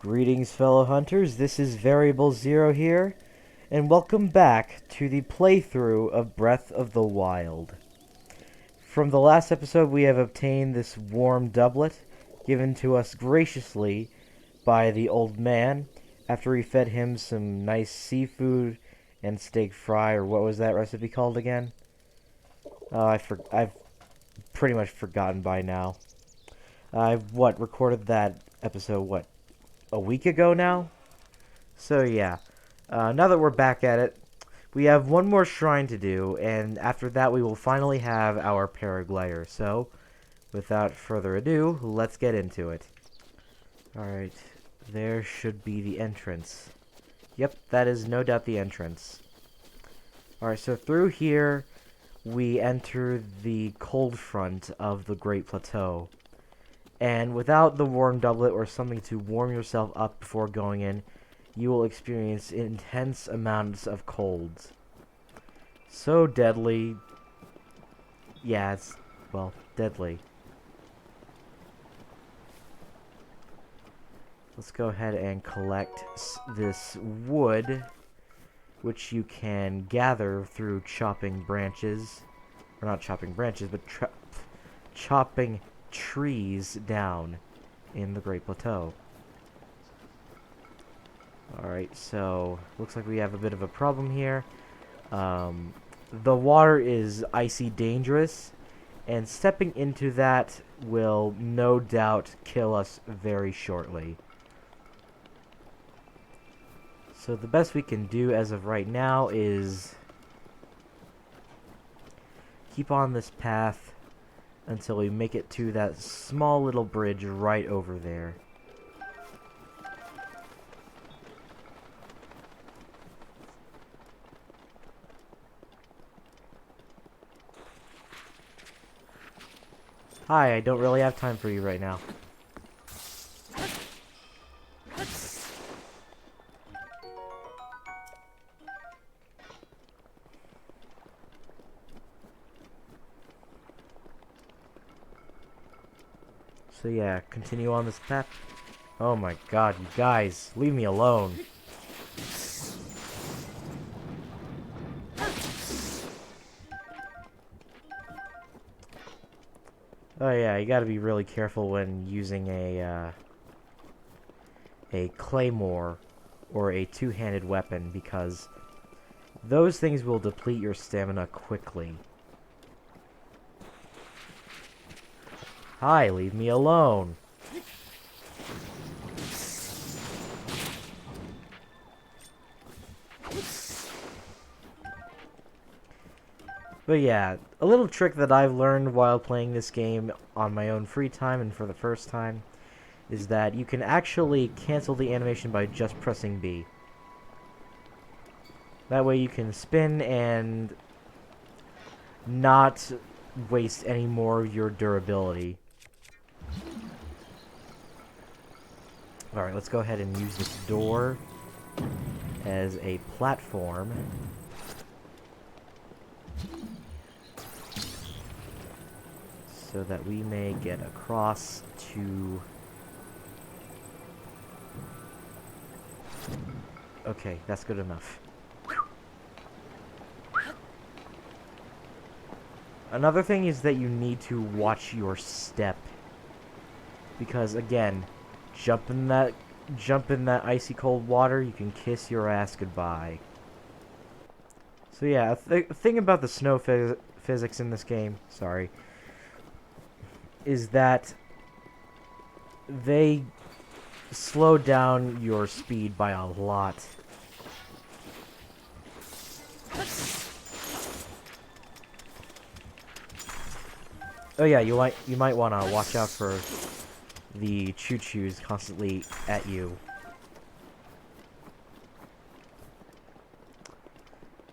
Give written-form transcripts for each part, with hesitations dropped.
Greetings, fellow hunters. This is Variable Zero here, and welcome back to the playthrough of Breath of the Wild. From the last episode, we have obtained this warm doublet, given to us graciously by the old man, after we fed him some nice seafood and steak fry, or what was that recipe called again? I've pretty much forgotten by now. I've, recorded that episode, a week ago now? So yeah, now that we're back at it, we have one more shrine to do, and after that we will finally have our paraglider. So, without further ado, let's get into it. Alright, there should be the entrance. Yep, that is no doubt the entrance. Alright, so through here, we enter the cold front of the Great Plateau. And without the warm doublet or something to warm yourself up before going in, you will experience intense amounts of colds. So deadly. Yeah, it's, well, deadly. Let's go ahead and collect this wood, which you can gather through chopping branches. Or not chopping branches, but chopping trees down in the Great Plateau. Alright, so looks like we have a bit of a problem here. The water is icy dangerous, and stepping into that will no doubt kill us very shortly. So the best we can do as of right now is keep on this path until we make it to that small little bridge right over there. Hi, I don't really have time for you right now. So yeah, continue on this path. Oh my god, you guys, leave me alone. Oh yeah, you gotta be really careful when using a claymore or a two-handed weapon, because those things will deplete your stamina quickly. Hi, leave me alone. But yeah, a little trick that I've learned while playing this game on my own free time and for the first time is that you can actually cancel the animation by just pressing B. That way you can spin and not waste any more of your durability. Alright, let's go ahead and use this door as a platform. So that we may get across to... Okay, that's good enough. Another thing is that you need to watch your step. Because again, jump in that icy cold water, you can kiss your ass goodbye. So yeah, the thing about the snow physics in this game, sorry, is that they slow down your speed by a lot. Oh yeah, you might want to watch out for the choo-choos constantly at you.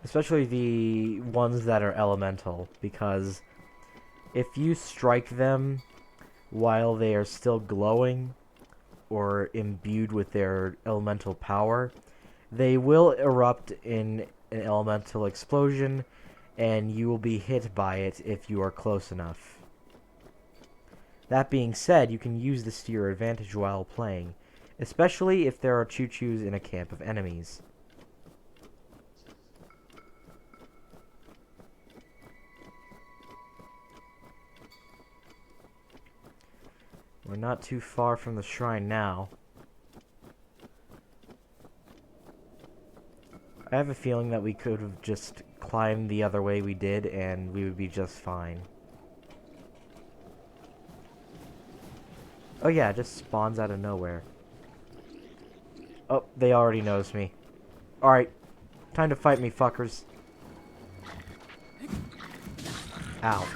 Especially the ones that are elemental, because if you strike them while they are still glowing or imbued with their elemental power, they will erupt in an elemental explosion, and you will be hit by it if you are close enough. That being said, you can use this to your advantage while playing, especially if there are choo-choos in a camp of enemies. We're not too far from the shrine now. I have a feeling that we could have just climbed the other way we did and we would be just fine. Oh yeah, it just spawns out of nowhere. Oh, they already knows me. Alright, time to fight me, fuckers. Ow.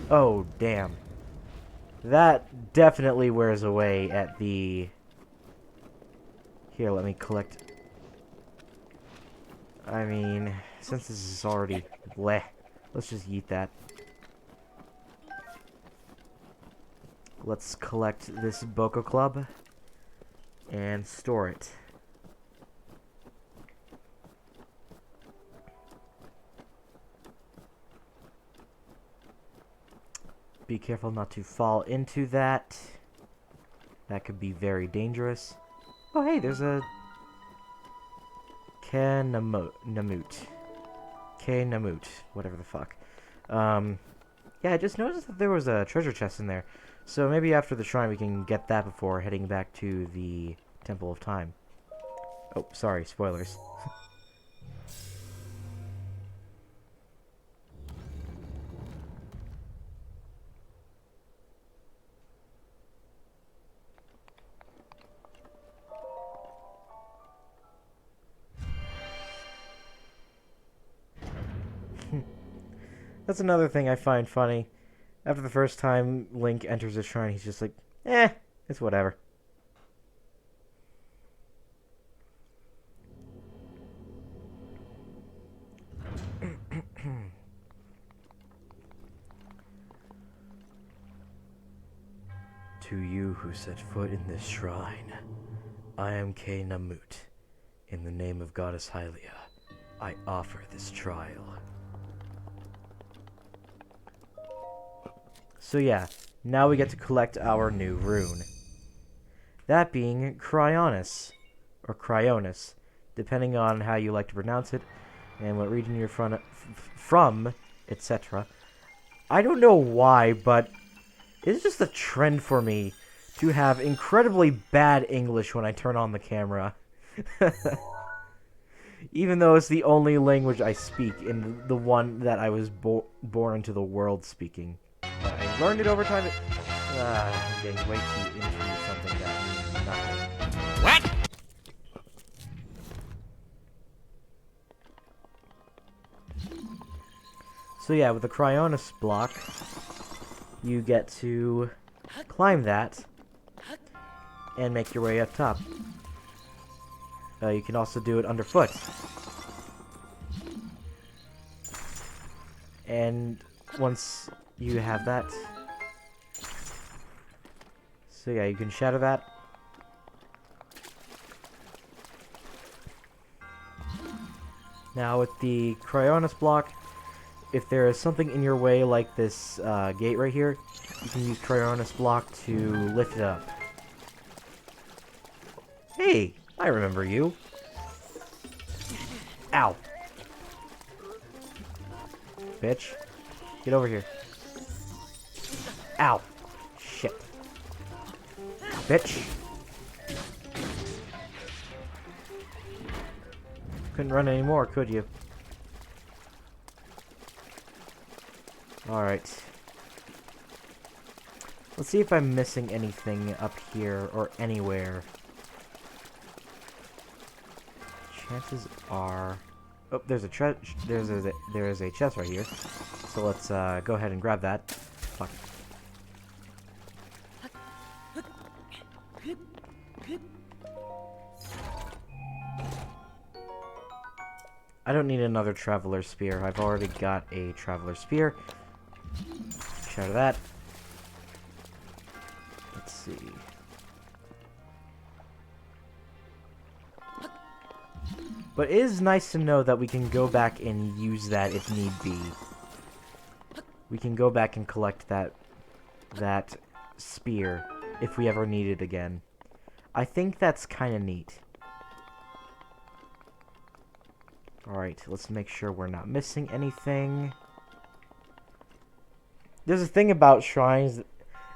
Oh, damn. That definitely wears away at the... Here, let me collect... I mean, since this is already... Bleh. Let's just yeet that. Let's collect this Boko Club and store it. Be careful not to fall into that. That could be very dangerous. Oh hey, there's a NAMUT. NAMUT, whatever the fuck. Yeah, I just noticed that there was a treasure chest in there. So maybe after the shrine we can get that before heading back to the Temple of Time. Oh, sorry, spoilers. That's another thing I find funny. After the first time Link enters the shrine, he's just like, eh, it's whatever. To you who set foot in this shrine, I am NAMUT. In the name of Goddess Hylia, I offer this trial. So yeah, now we get to collect our new rune. That being CRYONIS, or CRYONIS, depending on how you like to pronounce it, and what region you're from, etc. I don't know why, but it's just a trend for me to have incredibly bad English when I turn on the camera. Even though it's the only language I speak, and the one that I was born into the world speaking. I learned it over time. I'm getting way too into something that means nothing. What? So yeah, with the CRYONIS block, you get to climb that and make your way up top. You can also do it underfoot. And once you have that, so yeah, you can shatter that. Now with the CRYONIS block, if there is something in your way like this gate right here, you can use CRYONIS block to lift it up. Hey, I remember you. Ow. Bitch. Get over here. Ow. Shit. Bitch. Couldn't run anymore, could you? Alright. Let's see if I'm missing anything up here or anywhere. Chances are... Oh, there's a chest right here. So let's go ahead and grab that. Fuck. I don't need another Traveler Spear. I've already got a Traveler Spear. Shatter that. Let's see. But it is nice to know that we can go back and use that if need be. We can go back and collect that spear if we ever need it again. I think that's kind of neat. Alright, let's make sure we're not missing anything. There's a thing about shrines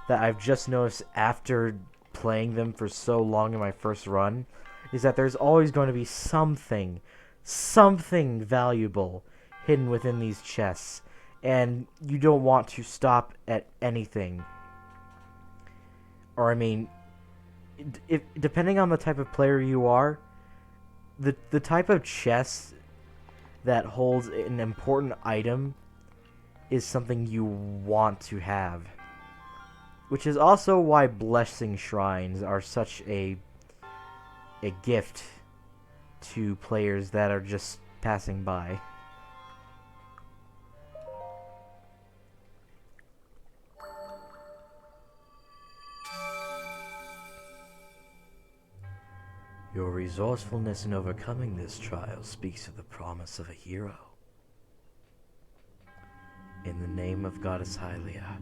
that I've just noticed after playing them for so long in my first run, is that there's always going to be something valuable hidden within these chests, and you don't want to stop at anything. Or, I mean, if depending on the type of player you are, the type of chest that holds an important item is something you want to have. Which is also why blessing shrines are such a gift to players that are just passing by. Your resourcefulness in overcoming this trial speaks of the promise of a hero. In the name of Goddess Hylia,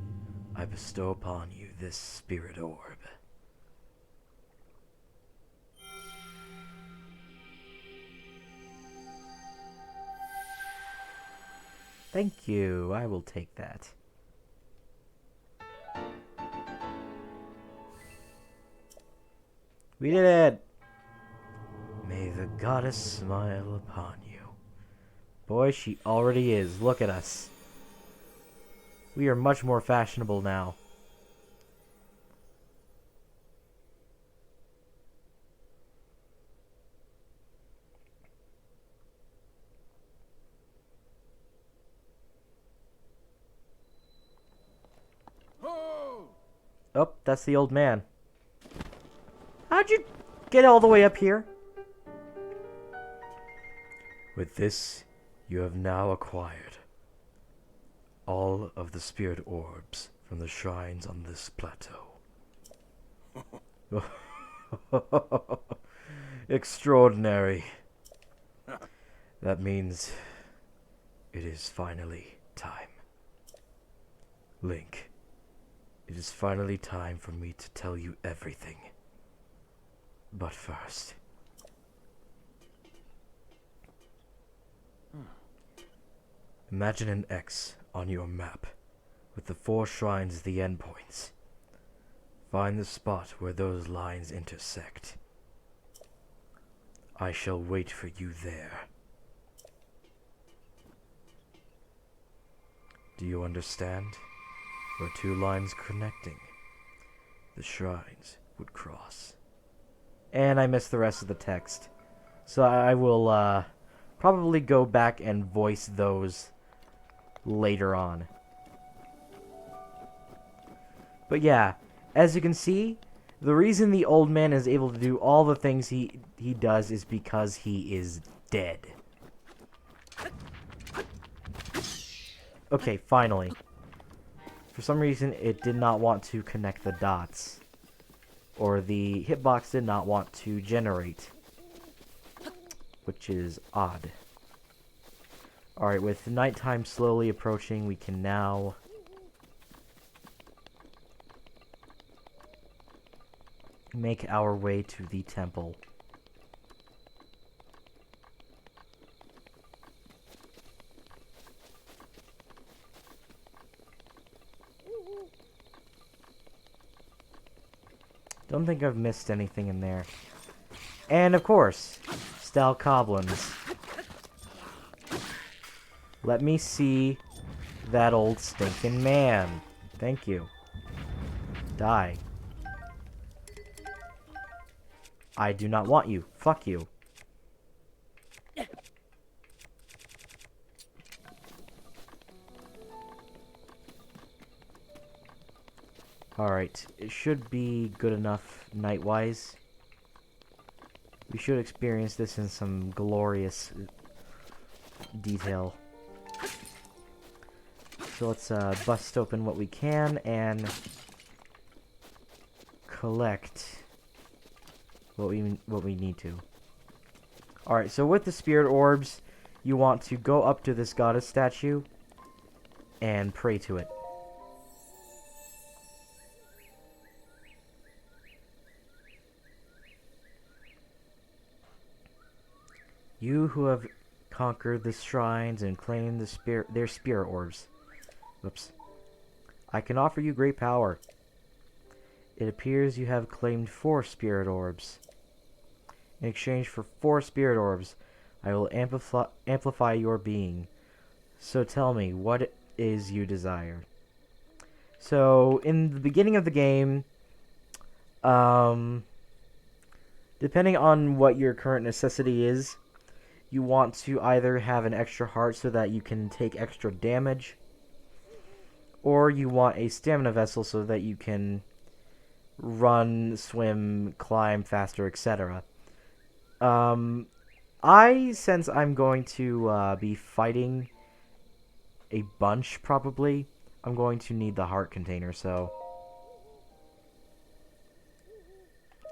I bestow upon you this spirit orb. Thank you, I will take that. We did it! May the goddess smile upon you. Boy, she already is. Look at us. We are much more fashionable now. Oh, that's the old man. How'd you get all the way up here? With this, you have now acquired all of the spirit orbs from the shrines on this plateau. Extraordinary. That means it is finally time. Link, it is finally time for me to tell you everything. But first... imagine an X on your map, with the 4 shrines as the endpoints. Find the spot where those lines intersect. I shall wait for you there. Do you understand? Where 2 lines connecting, the shrines would cross. And I missed the rest of the text. So I will probably go back and voice those later on. But yeah, as you can see, the reason the old man is able to do all the things he does is because he is dead. Okay, finally. For some reason, it did not want to connect the dots. Or the hitbox did not want to generate. Which is odd. Alright, with nighttime slowly approaching, we can now... make our way to the temple. Don't think I've missed anything in there. And of course, style goblins. Let me see that old stinking man. Thank you. Die. I do not want you. Fuck you. Alright, it should be good enough night-wise. We should experience this in some glorious detail. So let's bust open what we can and collect what we need to. Alright, so with the spirit orbs, you want to go up to this goddess statue and pray to it. You who have conquered the shrines and claimed their spirit orbs. Whoops. I can offer you great power. It appears you have claimed 4 spirit orbs. In exchange for 4 spirit orbs, I will amplify your being. So tell me, what it is you desire? So, in the beginning of the game, depending on what your current necessity is, you want to either have an extra heart so that you can take extra damage, or you want a stamina vessel so that you can run, swim, climb faster, etc. Since I'm going to be fighting a bunch, probably, I'm going to need the heart container, so...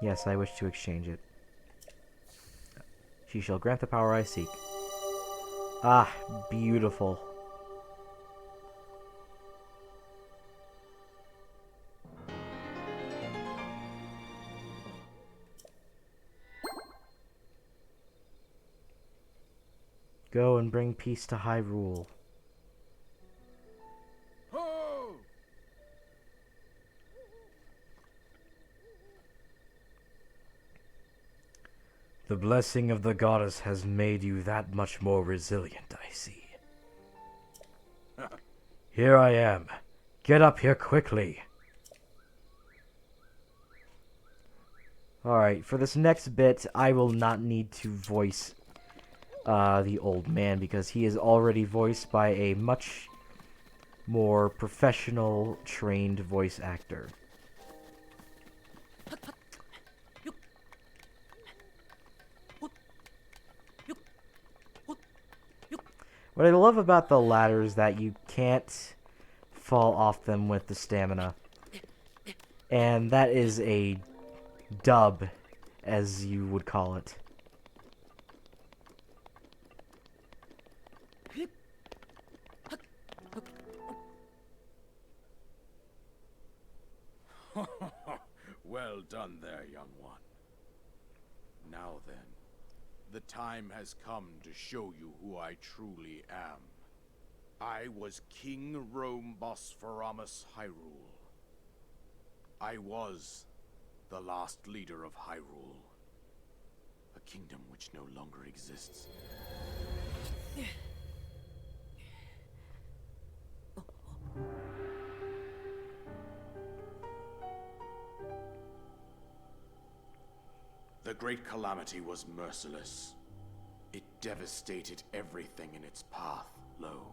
Yes, I wish to exchange it. She shall grant the power I seek. Ah, beautiful. Go and bring peace to HYRULE. The blessing of the goddess has made you that much more resilient, I see. Here I am. Get up here quickly. Alright, for this next bit, I will not need to voice the old man, because he is already voiced by a much more professional, trained voice actor. What I love about the ladder is that you can't fall off them with the stamina. And that is a dub, as you would call it. Well done there, young one. Now then, the time has come to show you who I truly am. I was King Rome Bosphoramus Hyrule. I was the last leader of Hyrule, a kingdom which no longer exists. The Great Calamity was merciless. It devastated everything in its path, lo,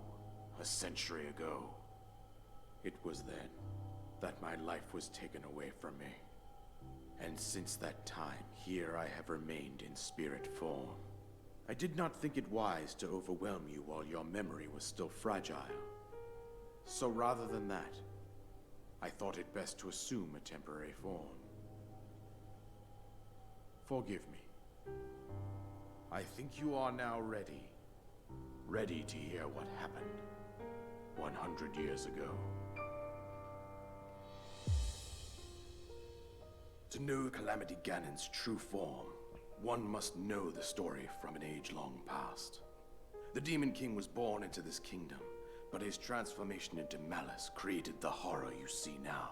a century ago. It was then that my life was taken away from me. And since that time, here I have remained in spirit form. I did not think it wise to overwhelm you while your memory was still fragile. So rather than that, I thought it best to assume a temporary form. Forgive me. I think you are now ready. Ready to hear what happened 100 years ago. To know Calamity Ganon's true form, one must know the story from an age long past. The Demon King was born into this kingdom, but his transformation into malice created the horror you see now.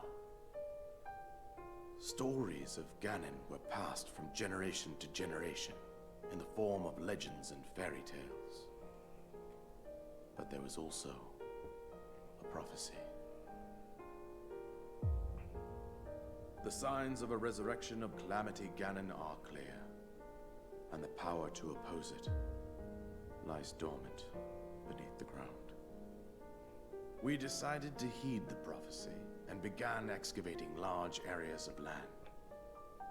Stories of Ganon were passed from generation to generation in the form of legends and fairy tales. But there was also a prophecy. The signs of a resurrection of Calamity Ganon are clear, and the power to oppose it lies dormant beneath the ground. We decided to heed the prophecy and began excavating large areas of land.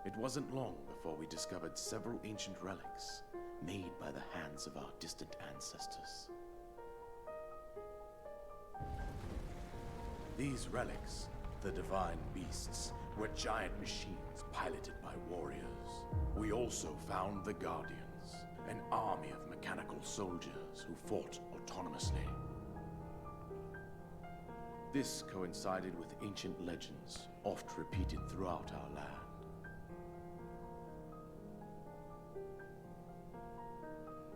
It wasn't long before we discovered several ancient relics made by the hands of our distant ancestors. These relics, the divine beasts, were giant machines piloted by warriors. We also found the Guardians, an army of mechanical soldiers who fought autonomously. This coincided with ancient legends, oft repeated throughout our land.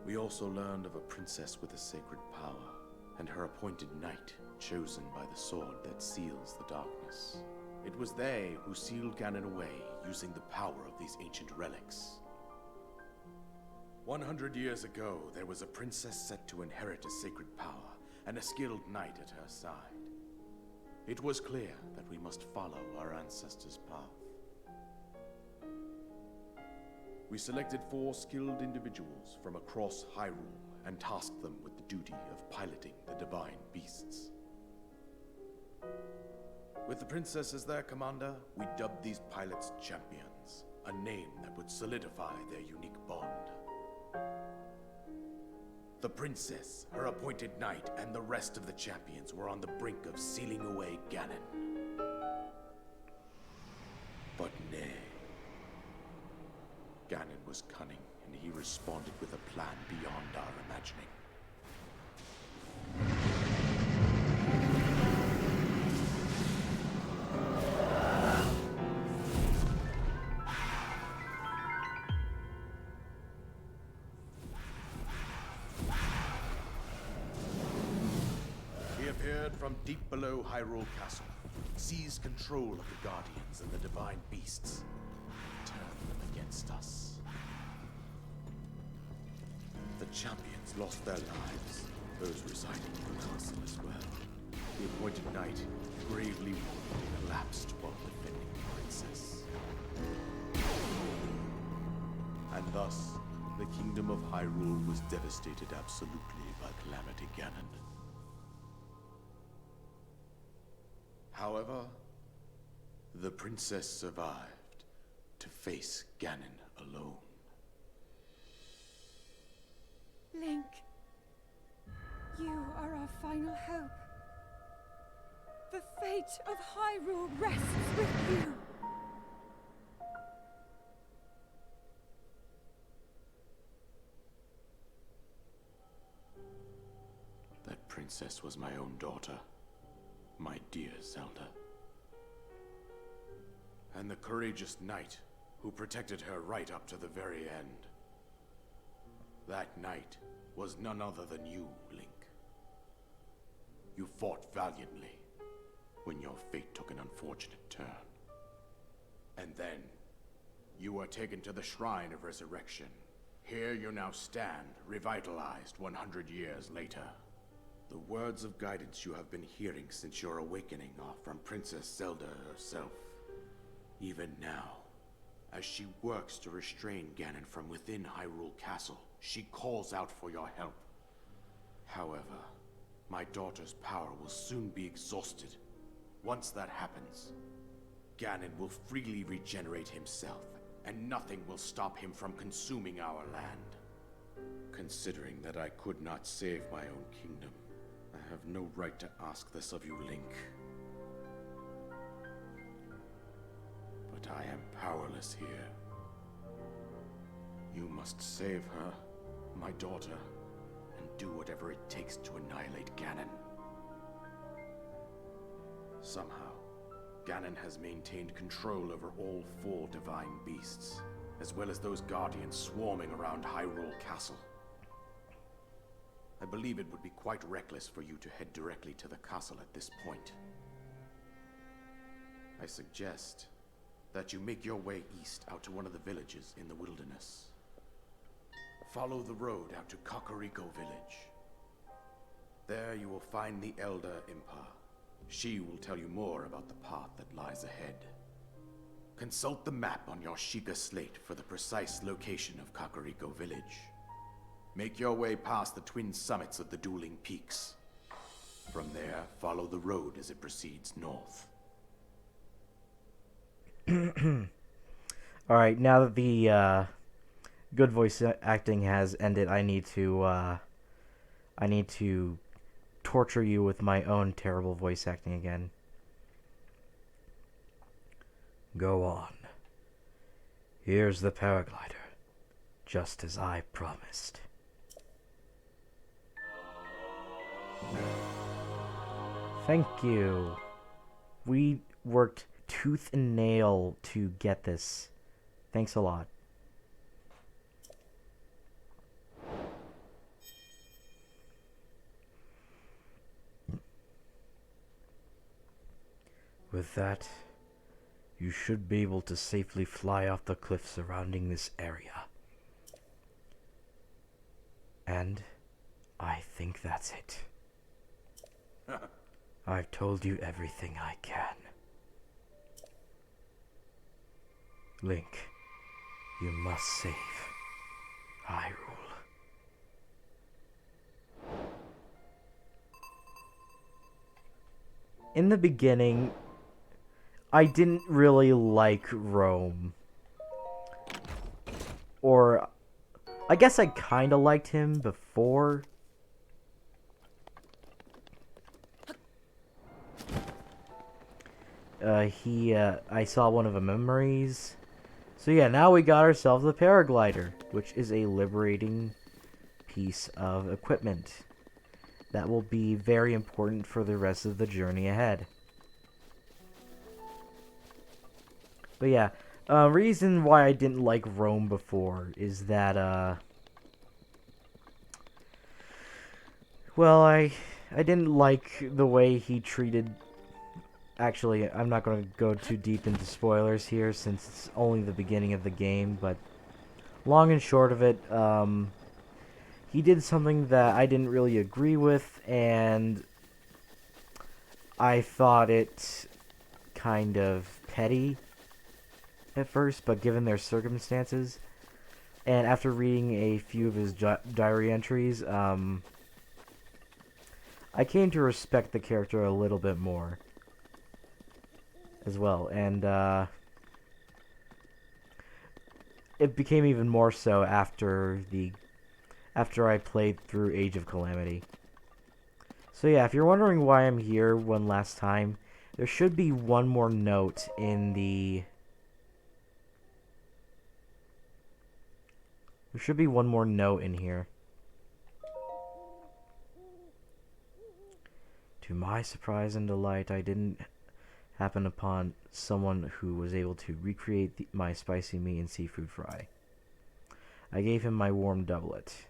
We also learned of a princess with a sacred power, and her appointed knight, chosen by the sword that seals the darkness. It was they who sealed Ganon away using the power of these ancient relics. 100 years ago, there was a princess set to inherit a sacred power, and a skilled knight at her side. It was clear that we must follow our ancestors' path. We selected 4 skilled individuals from across Hyrule and tasked them with the duty of piloting the divine beasts. With the princess as their commander, we dubbed these pilots champions, a name that would solidify their unique bond. The princess, her appointed knight, and the rest of the champions were on the brink of sealing away Ganon. But nay. Ganon was cunning, and he responded with a plan beyond our imagining. He appeared from deep below Hyrule Castle, seized control of the Guardians and the Divine Beasts, turned them against us. The champions lost their lives, those residing in the castle as well. The appointed knight, gravely wounded, collapsed while defending the princess. And thus, the kingdom of Hyrule was devastated absolutely by Calamity Ganon. However, the princess survived to face Ganon alone. Link, you are our final hope. The fate of Hyrule rests with you. That princess was my own daughter, my dear Zelda. And the courageous knight who protected her right up to the very end. That knight was none other than you, Link. You fought valiantly when your fate took an unfortunate turn. And then, you were taken to the Shrine of Resurrection. Here you now stand, revitalized 100 years later. The words of guidance you have been hearing since your awakening are from Princess Zelda herself. Even now, as she works to restrain Ganon from within Hyrule Castle, she calls out for your help. However, my daughter's power will soon be exhausted. Once that happens, Ganon will freely regenerate himself, and nothing will stop him from consuming our land. Considering that I could not save my own kingdom, I have no right to ask this of you, Link. But I am powerless here. You must save her, my daughter, and do whatever it takes to annihilate Ganon. Somehow, Ganon has maintained control over all 4 divine beasts, as well as those guardians swarming around Hyrule Castle. I believe it would be quite reckless for you to head directly to the castle at this point. I suggest that you make your way east out to one of the villages in the wilderness. Follow the road out to Kakariko Village. There you will find the Elder IMPA. She will tell you more about the path that lies ahead. Consult the map on your Sheikah slate for the precise location of Kakariko Village. Make your way past the twin summits of the dueling peaks. From there, follow the road as it proceeds north. Alright, now that the good voice acting has ended, I need to torture you with my own terrible voice acting again. Go on. Here's the paraglider, just as I promised. Thank you. We worked tooth and nail to get this. Thanks a lot. With that, you should be able to safely fly off the cliff surrounding this area. And I think that's it. I've told you everything I can. Link, you must save Hyrule. In the beginning, I didn't really like Rome. Or, I guess I kinda liked him before. I saw one of the memories. So yeah, now we got ourselves a paraglider, which is a liberating piece of equipment that will be very important for the rest of the journey ahead. But yeah, reason why I didn't like Rome before is that, well, I didn't like the way he treated... Actually, I'm not going to go too deep into spoilers here since it's only the beginning of the game, but long and short of it, he did something that I didn't really agree with, and I thought it kind of petty at first, but given their circumstances, and after reading a few of his diary entries, I came to respect the character a little bit more as well, and it became even more so after I played through Age of Calamity. So yeah, if you're wondering why I'm here one last time, there should be one more note in the... There should be one more note in here. To my surprise and delight, I didn't happen upon someone who was able to recreate my spicy meat and seafood fry. I gave him my warm doublet,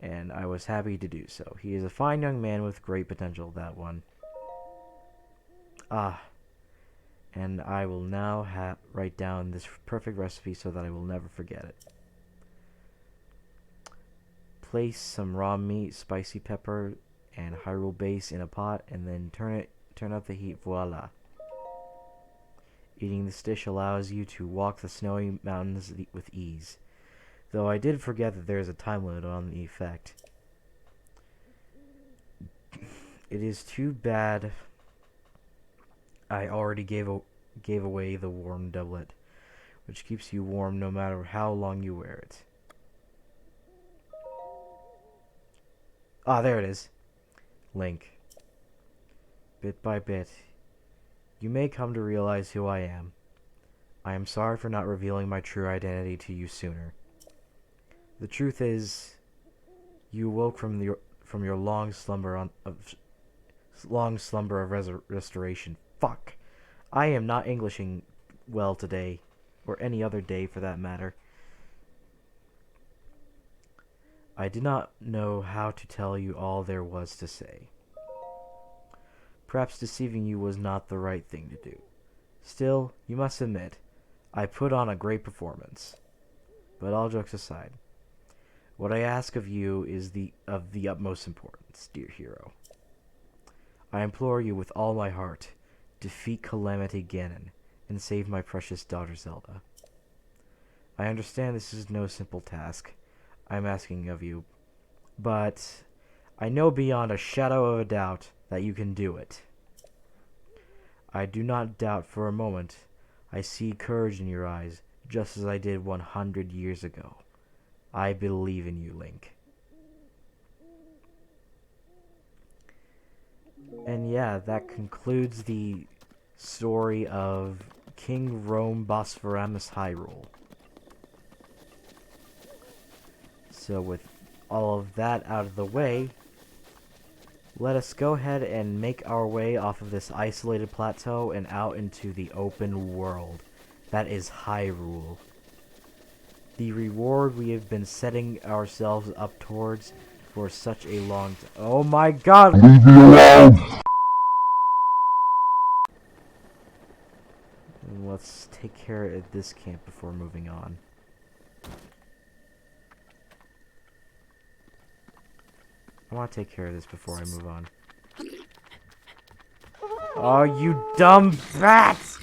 and I was happy to do so. He is a fine young man with great potential, that one. Ah, and I will now write down this perfect recipe so that I will never forget it. Place some raw meat, spicy pepper, and Hyrule base in a pot, and then turn up the heat. Voila. Eating this dish allows you to walk the snowy mountains with ease. Though I did forget that there is a time limit on the effect. It is too bad I already gave away the warm doublet, which keeps you warm no matter how long you wear it. Ah, there it is. Link. Bit by bit, you may come to realize who I am. I am sorry for not revealing my true identity to you sooner. The truth is, you awoke from your long slumber of restoration. Fuck. I am not Englishing well today, or any other day for that matter. I did not know how to tell you all there was to say. Perhaps deceiving you was not the right thing to do. Still, you must admit, I put on a great performance. But all jokes aside, what I ask of you is of the utmost importance, dear hero. I implore you with all my heart, defeat Calamity Ganon, and save my precious daughter Zelda. I understand this is no simple task I'm asking of you, but I know beyond a shadow of a doubt that you can do it. I do not doubt for a moment. I see courage in your eyes, just as I did 100 years ago. I believe in you, Link. And yeah, that concludes the story of King Rome Bosphoramus Hyrule. So with all of that out of the way, let us go ahead and make our way off of this isolated plateau and out into the open world that is Hyrule. The reward we have been setting ourselves up towards for such a long time. Oh my god! Leave me alone! take care of this camp before moving on. I want to take care of this before I move on. Oh, you dumb bats!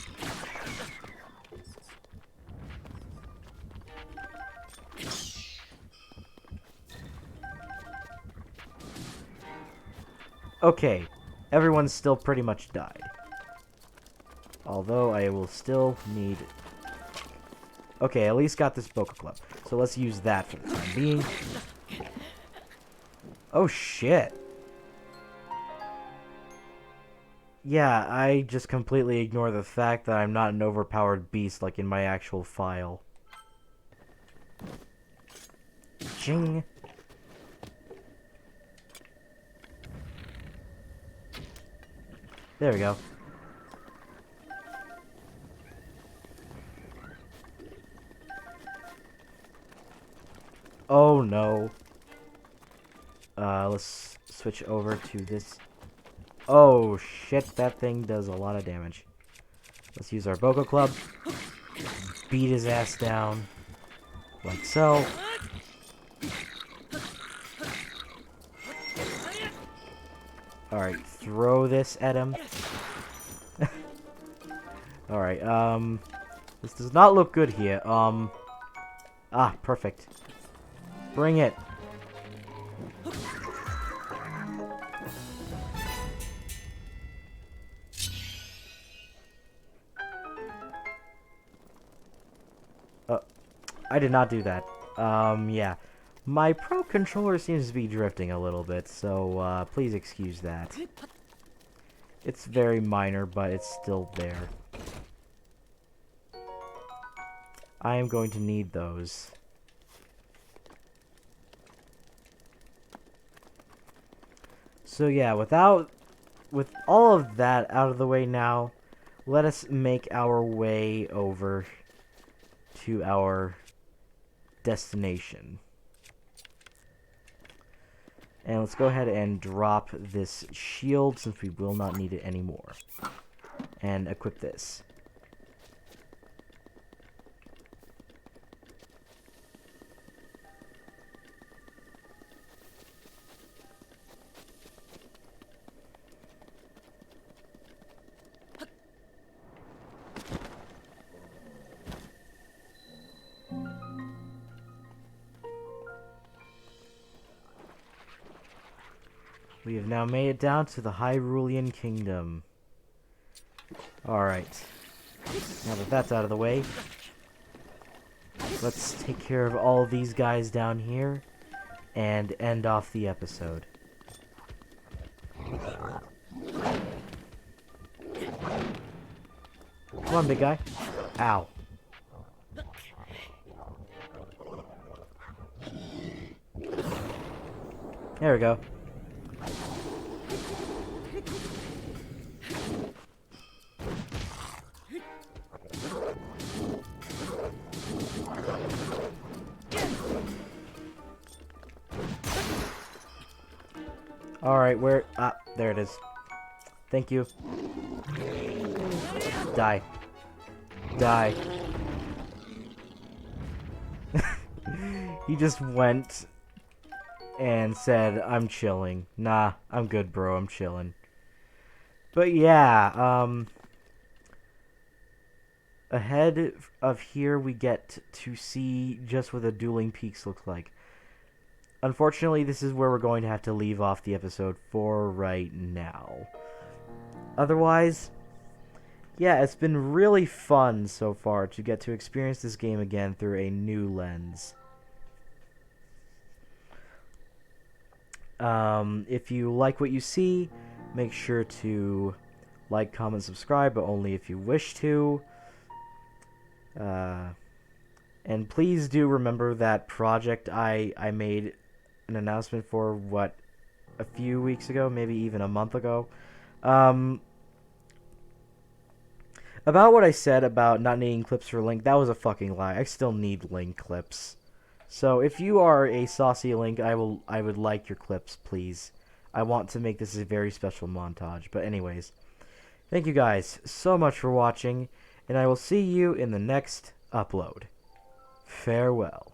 Okay, everyone's still pretty much died. Although I will still need... Okay, at least got this Boca Club. So let's use that for the time being. Oh shit. Yeah, I just completely ignore the fact that I'm not an overpowered beast like in my actual file. Ching. There we go. Oh no. Let's switch over to this. Oh shit, that thing does a lot of damage. Let's use our Boca Club. Beat his ass down. Like so. Alright, throw this at him. Alright, this does not look good here. Ah, perfect. Bring it. I did not do that. Yeah. My Pro Controller seems to be drifting a little bit, so, please excuse that. It's very minor, but it's still there. I am going to need those. So yeah, with all of that out of the way now, let us make our way over to our destination. And let's go ahead and drop this shield since we will not need it anymore. And equip this. We have now made it down to the Hyrulean Kingdom. Alright. Now that that's out of the way, let's take care of all of these guys down here and end off the episode. Come on, big guy. Ow. There we go. Alright, where... Ah, there it is. Thank you. Die. Die. He just went and said, I'm chilling. Nah, I'm good, bro. I'm chilling. But yeah, ahead of here we get to see just what the Dueling Peaks looks like. Unfortunately, this is where we're going to have to leave off the episode for right now. Otherwise, yeah, it's been really fun so far to get to experience this game again through a new lens. If you like what you see, make sure to like, comment, subscribe, but only if you wish to. And please do remember that project I made an announcement for, what, a few weeks ago, maybe even a month ago. About what I said about not needing clips for Link, that was a fucking lie. I still need Link clips. So if you are a saucy Link, I would like your clips, please. I want to make this a very special montage. But anyways, thank you guys so much for watching, and I will see you in the next upload. Farewell.